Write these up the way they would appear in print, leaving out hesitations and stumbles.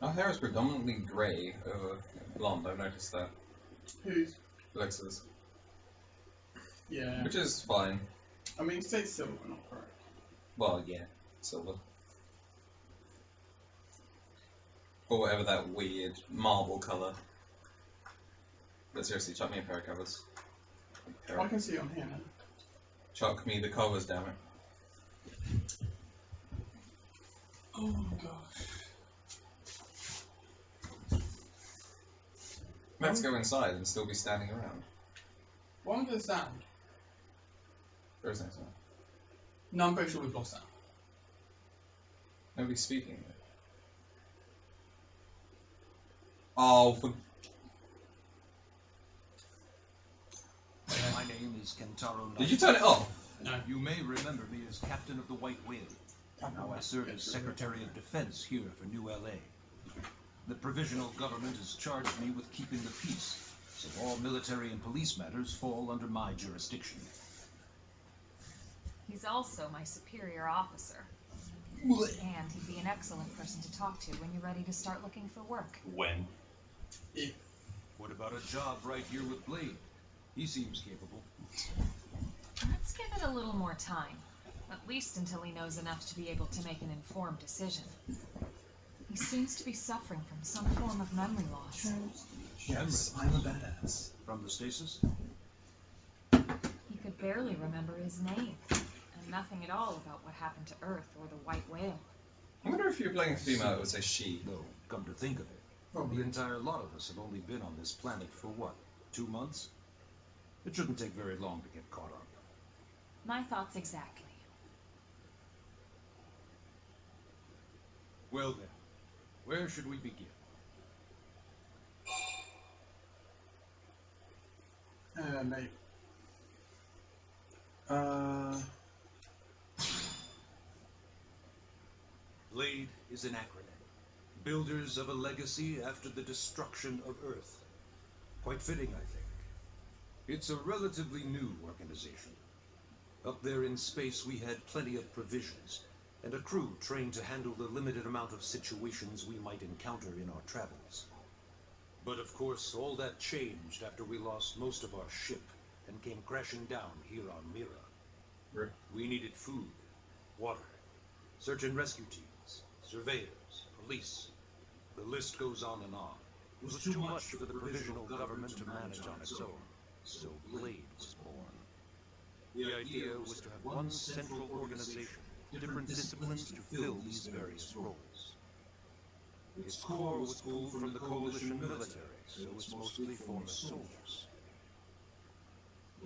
Our hair is predominantly grey over blonde, I've noticed that. Who's? Alexa's. Yeah. Which is fine. I mean, say silver, not correct. Well, yeah, silver. Or whatever that weird marble colour. But seriously, chuck me a pair of covers. I can see it on here now. Chuck me the covers, damn it. Oh my gosh. Let's go inside and still be standing around. What under the sound? There is no sound. No, I'm pretty sure we've lost sound. Nobody's speaking. Oh, for... My name is Kentaro. Did you turn it off? No. You may remember me as Captain of the White Whale. Now I serve as Secretary of Defense here for New LA. The provisional government has charged me with keeping the peace, so all military and police matters fall under my jurisdiction. He's also my superior officer. And he'd be an excellent person to talk to when you're ready to start looking for work. When? If. What about a job right here with Blade? He seems capable. Let's give it a little more time. At least until he knows enough to be able to make an informed decision. He seems to be suffering from some form of memory loss. Yes, I'm a badass. From the stasis? He could barely remember his name, and nothing at all about what happened to Earth or the White Whale. I wonder if you're playing a female, it would say she. Though, come to think of it, Probably. the entire lot of us have only been on this planet for what, 2 months? It shouldn't take very long to get caught up. My thoughts exactly. Well then, where should we begin? Mate. Blade is an acronym. Builders of a legacy after the destruction of Earth. Quite fitting, I think. It's a relatively new organization. Up there in space, we had plenty of provisions, and a crew trained to handle the limited amount of situations we might encounter in our travels. But of course, all that changed after we lost most of our ship and came crashing down here on Mira. Rip. We needed food, water, search and rescue teams, surveyors, police. The list goes on and on. It was too much for the provisional government to manage on its own, so Blade was born. The idea was to have one central organization with different disciplines to fill these various roles. Its core was pulled from the coalition military, so it's mostly former soldiers.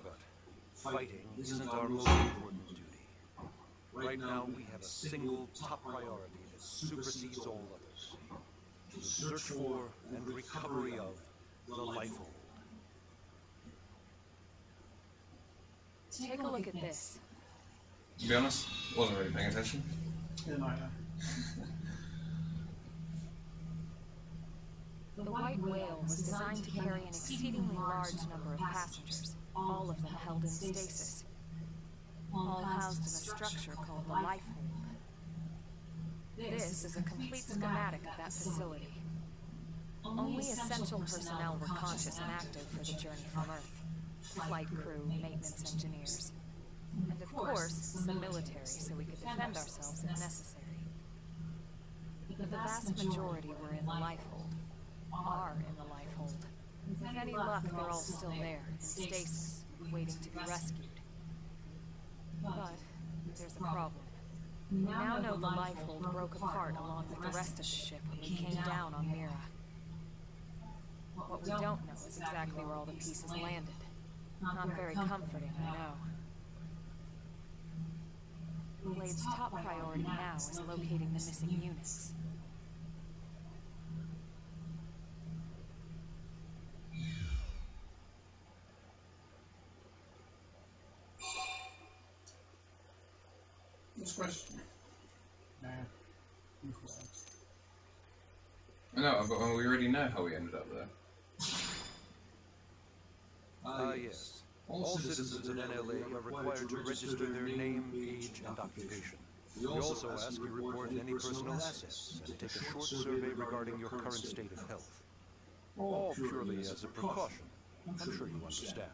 But fighting isn't our most important duty. Right now, we have a single top priority that supersedes all others. The search for and recovery of the Lifehold. Take a look at this. To be honest, wasn't really paying attention. Yeah, no, The White Whale was designed to carry an exceedingly large number of passengers, all of them held in stasis, all housed in a structure called the Lifehold. This is a complete schematic of that facility. Only essential personnel were conscious and active for the journey from Earth. Flight crew, maintenance engineers, and of course, the military so we could defend ourselves if necessary. But the vast majority were in the Lifehold. Are in the Lifehold. With any luck, they're all still there, in stasis, waiting to be rescued. But there's a problem. We now know the Lifehold broke apart along with the rest of the ship when we came down on Mira. What we don't know is exactly where all the pieces landed. Not very comforting, I know. Blade's top priority now is locating the missing units. What's the question? No. No, but we already know how we ended up there. Yes. All citizens of NLA are required to register their name, age, and occupation. We also ask you report any personal assets and take a short survey regarding your current state of health. All purely as a precaution. I'm sure you understand.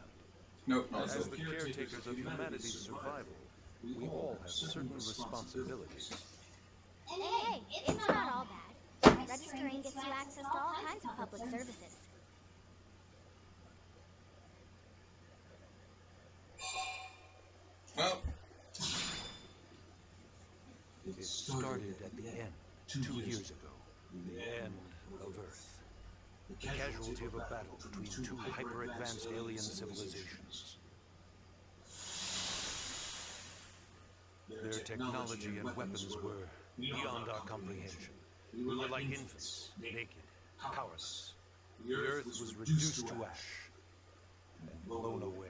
Nope, not at As all. the caretakers of humanity's survival, we all have certain responsibilities. And hey, it's not all bad. Registering gets you access to all kinds of public services. Well, It started at the end, 2 years ago. The end of Earth. The casualty of a battle between two hyper-advanced alien civilizations. Their technology and weapons were beyond our comprehension. We were like infants, naked, powerless. The Earth was reduced to ash and blown away.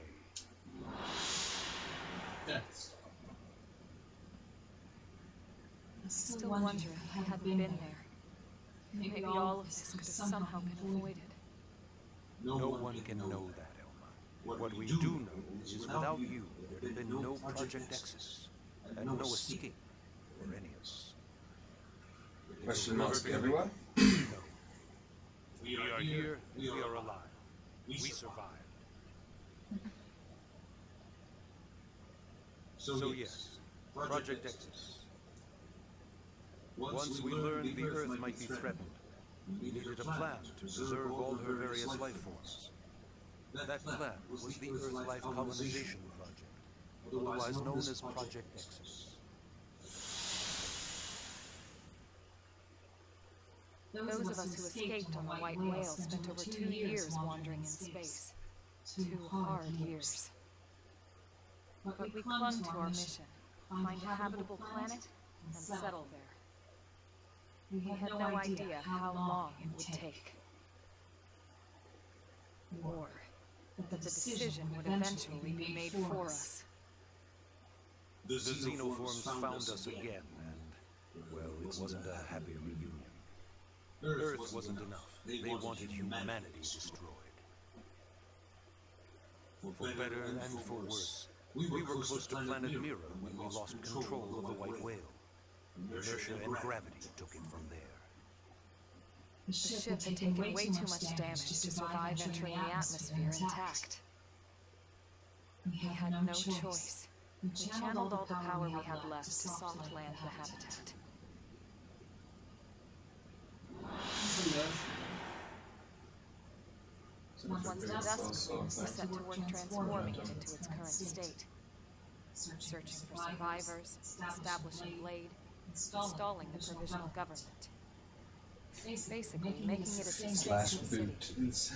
Yes. I still wonder if I hadn't been there. Maybe all of this could have somehow been avoided. No one can know that, Elma. What we do know is without you, there'd have been no Project X's, and no escape for any of us. question marks everywhere. No. We are here, we are alive. We survived. So yes, Project Exodus. Once we learned the Earth might be threatened, we needed a plan to preserve all her various life forms. That plan was the Earth Life Colonization Project, otherwise known as Project Exodus. Those of us who escaped on the White Whale spent over 2 years wandering in space. 2 hard years. But we clung to our mission, find a habitable planet and settle there. We had no idea how long it would take. Or that the decision would eventually be made for us. The xenoforms found us again, and, well, it wasn't a happy reunion. Earth wasn't enough. They wanted humanity destroyed. For better and for worse, we were close to planet Mira when we lost control of the White Whale. Inertia and gravity took it from there. The ship had taken way too much damage to survive entering the atmosphere intact. We had no choice. We channeled all the power we had left to soft land the habitat. Once the dust cleared, we set to work transforming it into its current state. Searching for survivors, establishing Blade, installing the provisional government. Basically, making it a Slash sustainable city. boot.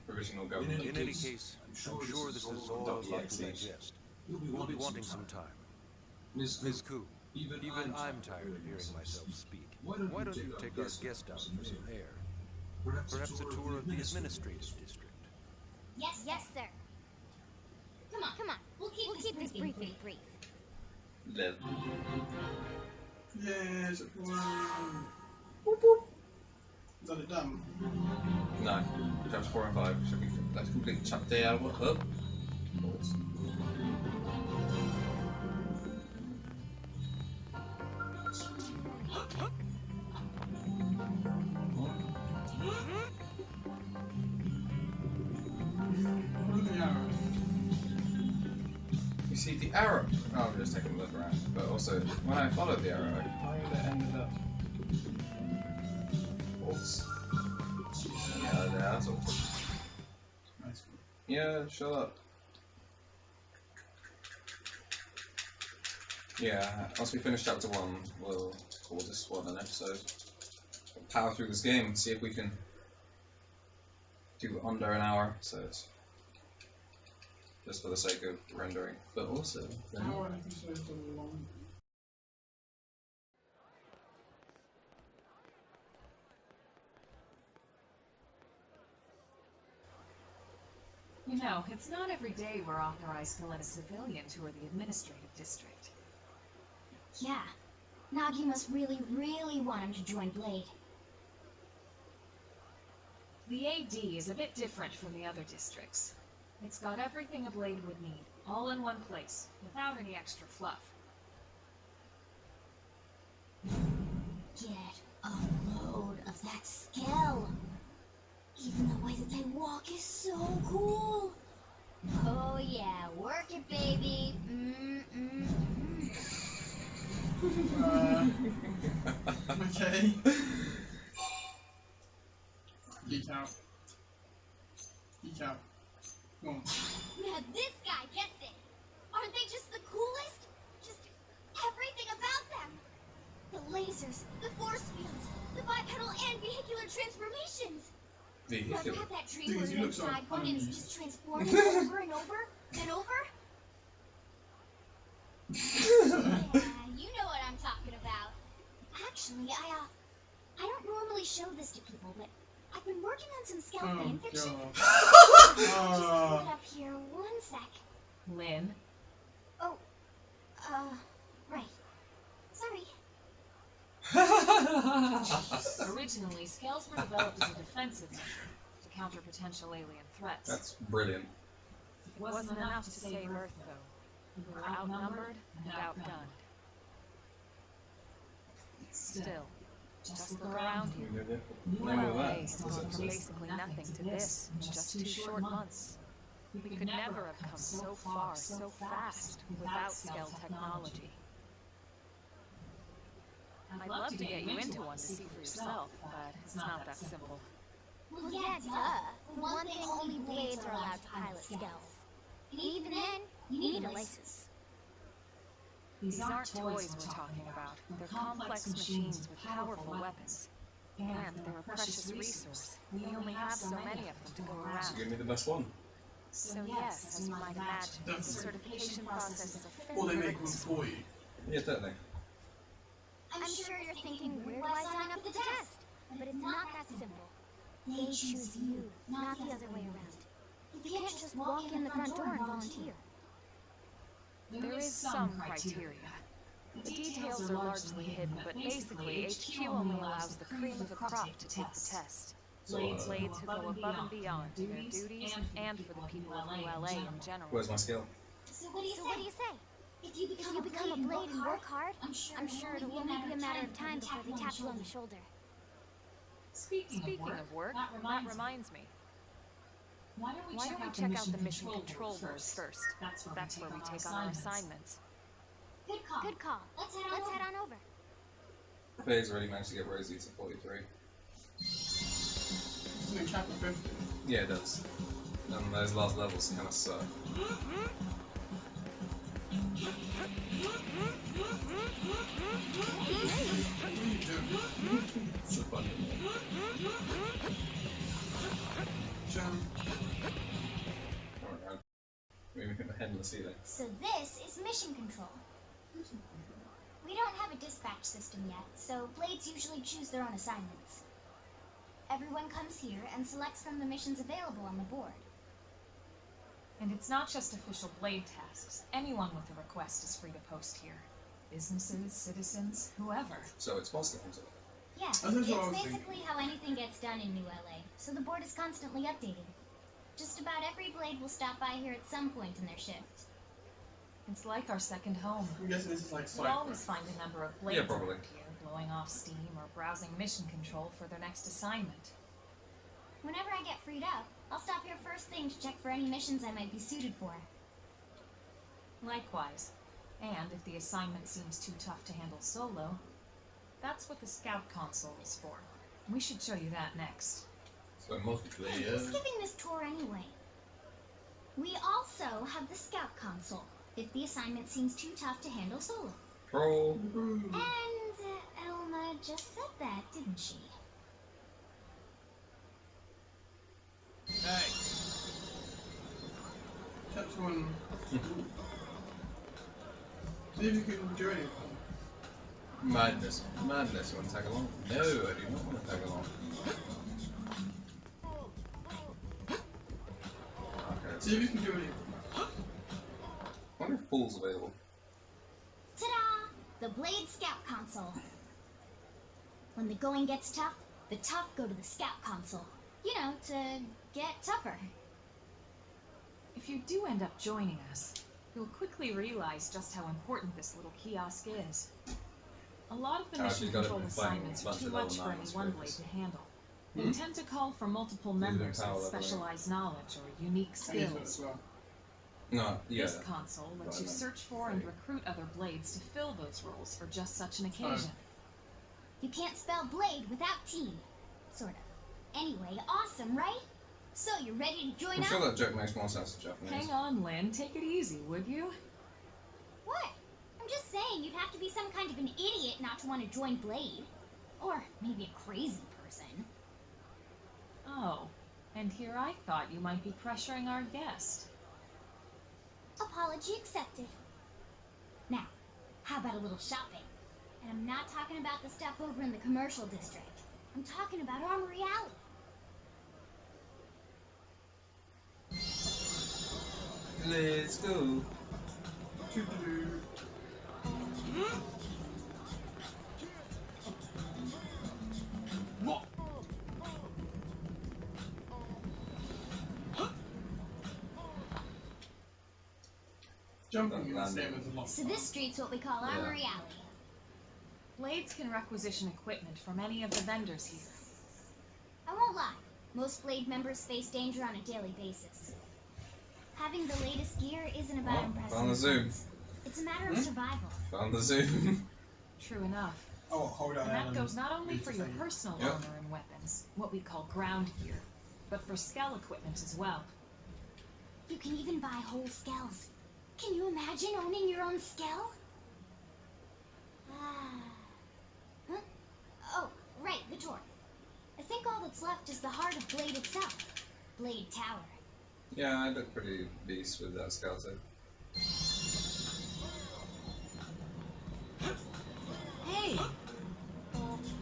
Provisional government. In any case, I'm sure this is all a lot to digest. We'll be wanting some time. Ms. Koo, even I'm tired of hearing myself speak. Why don't you take our guest out for some air? Perhaps a tour of the administrative district. Yes, sir. Come on. We'll keep this briefing brief. Live. Yes, boop, boop. Is that it done? No. Chapters 4 and 5 should be. Let's complete chapter. Yeah, what up? Look at the arrow. You see the arrow? Oh, I'm just taking a look around. But also, when I followed the arrow, I kind of ended up. Oops. Yeah, that's awful. Nice. Yeah, shut up. Yeah, once we finish chapter 1, we'll call this one an episode. We'll power through this game and see if we can do under an hour episodes. Just for the sake of rendering, but also. Hour episodes are long. You know, it's not every day we're authorized to let a civilian tour the administrative district. Yeah. Nagi must really, really want him to join Blade. The AD is a bit different from the other districts. It's got everything a Blade would need, all in one place, without any extra fluff. Get a load of that scale. Even the way that they walk is so cool. Oh yeah, work it, baby. Okay. Geek out. Geek out. Come on. Now this guy gets it. Aren't they just the coolest? Just everything about them. The lasers, the force fields, the bipedal and vehicular transformations. You ever have that dream where you're inside one and it's just transforming over and over and over? Yeah, you know what I'm talking about. Actually, I don't normally show this to people, but I've been working on some Scout fan fiction. Just pull it up here, 1 sec. Lynn? Oh, right. Sorry. Originally, scales were developed as a defensive measure to counter potential alien threats. That's brilliant. It wasn't enough to save Earth, though. We were outnumbered and outgunned. Still, just look around you. New LA has gone from basically nothing to this in just 2 short months. We could never have come so far, so fast, without scale technology. I'd love to get you into one to see for yourself, but it's not that simple. Well, yeah, duh. For one thing, only blades are allowed to pilot scales. And even then, you need a license. These aren't toys we're talking about. They're complex machines with powerful weapons. And they're a precious resource. We only have so many of them to go So around. give me the best one. So yes, as you might imagine, the certification process is a Or they fairly make one rigorous for you. Yeah, totally. I'm sure you're thinking, where do I sign up to the test? But it's not that simple. They choose you, not the other way around. You can't just walk in the front door and volunteer. There is some criteria. The details are largely hidden, but basically HQ only allows the cream of the crop to take the test. So, Blades who go above and beyond in their duties and for the people of New LA in general. where's my skill? So what do you say? If you become a blade and work hard, I'm sure it'll only be a matter of time before they tap you on the shoulder. Speaking of work, that reminds me. Why don't we check out the mission control board first? That's where we take on our assignments. Good call. Let's head on over. Blade's already managed to get Rosie to 43. Isn't it chapter 50? Yeah, it does. And those last levels kind of suck. What are you doing? It's a fun Jam. Alright, moving my head in the ceiling. So this is mission control. We don't have a dispatch system yet, so blades usually choose their own assignments. Everyone comes here and selects from the missions available on the board. And it's not just official blade tasks. Anyone with a request is free to post here. Businesses, citizens, whoever. So it's Monster Hunter. Yeah, That's what I it's was basically how anything gets done in New LA, so the board is constantly updating. Just about every blade will stop by here at some point in their shift. It's like our second home. I'm guessing this is like We always find a number of blades Yeah, probably. around here, blowing off steam or browsing mission control for their next assignment. Whenever I get freed up, I'll stop here first thing to check for any missions I might be suited for. Likewise. And if the assignment seems too tough to handle solo, that's what the Scout console is for. We should show you that next. So Hey, multiplayer. who's giving this tour anyway? We also have the Scout console, if the assignment seems too tough to handle solo. Troll. And Elma just said that, didn't she? Hey. Chapter 1. See if you can do anything. Madness. Madness. You want to tag along? No, I do not want to tag along. Okay. See if you can do anything. I wonder if Pool's available. Ta-da! The Blade Scout console. When the going gets tough, the tough go to the Scout console. You know, to get tougher. If you do end up joining us, you'll quickly realize just how important this little kiosk is. A lot of the Oh, mission she's got it control in flying assignments are bunch too of much level for any 9s one for blade this. to handle. They Hmm? tend to call for multiple These are members power with leveling. specialized knowledge or unique I use it skills. as well. No, yeah. This console lets you Right. search for and recruit other blades to fill those roles for just such an occasion. You can't spell blade without team. Sort of. Anyway, awesome, right? So, you're ready to join I'm up? sure that joke makes more sense in Japanese. Hang on, Lynn. Take it easy, would you? What? I'm just saying you'd have to be some kind of an idiot not to want to join Blade. Or maybe a crazy person. Oh, and here I thought you might be pressuring our guest. Apology accepted. Now, how about a little shopping? And I'm not talking about the stuff over in the commercial district. I'm talking about Armory Alley. Let's go. Doo-doo-doo. Jumping is the same as a lot. So this street's what we call Yeah. Armory Alley. Blades can requisition equipment from any of the vendors here. I won't lie, most Blade members face danger on a daily basis. Having the latest gear isn't about Oh, impressing found the zoom. friends. It's a matter of survival. Found the zoom. True enough. Oh, hold on. And that goes not only for your personal Yep. armor and weapons, what we call ground gear, but for Skell equipment as well. You can even buy whole skells. Can you imagine owning your own skell? Huh? Oh, right, the door. I think all that's left is the heart of Blade itself. Blade Tower. Yeah, I look pretty beast with that skeleton. Hey!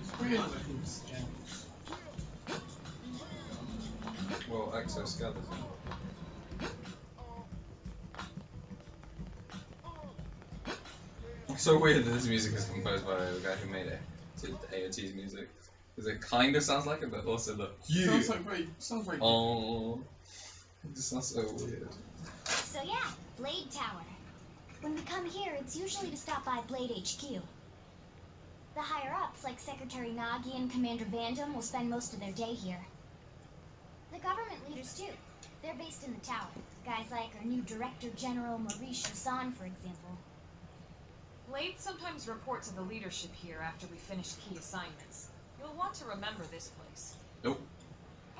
It's weird looking skins. Well, exoskeleton. It's so weird that this music is composed by the guy who made it. To AOT's music. Because it kind of sounds like it, but also the Sounds very Oh, it just sounds so weird. So yeah, Blade Tower. When we come here, it's usually to stop by Blade HQ. The higher-ups, like Secretary Nagi and Commander Vandam, will spend most of their day here. The government leaders, too. They're based in the tower. Guys like our new Director General Maurice Chassan, for example. Blades sometimes report to the leadership here after we finish key assignments. You'll want to remember this place. Nope.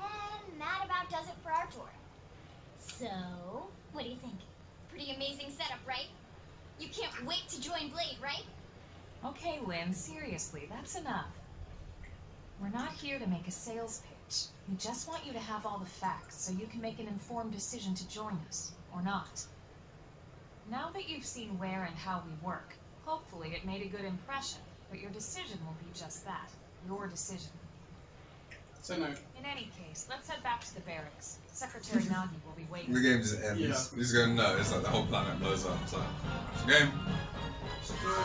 And that about does it for our tour. So, what do you think? Pretty amazing setup, right? You can't wait to join Blade, right? Okay, Lynn, seriously, that's enough. We're not here to make a sales pitch. We just want you to have all the facts so you can make an informed decision to join us, or not. Now that you've seen where and how we work, hopefully it made a good impression, but your decision will be just that, your decision. So no. In any case, let's head back to the barracks. Secretary Nagi will be waiting. The game just ends. Yeah. You're just gonna know, it's like the whole planet blows up. So, game.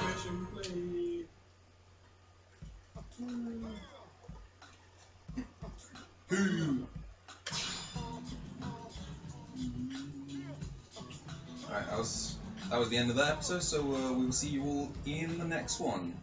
Mission complete. Alright, that was the end of that episode, so we will see you all in the next one.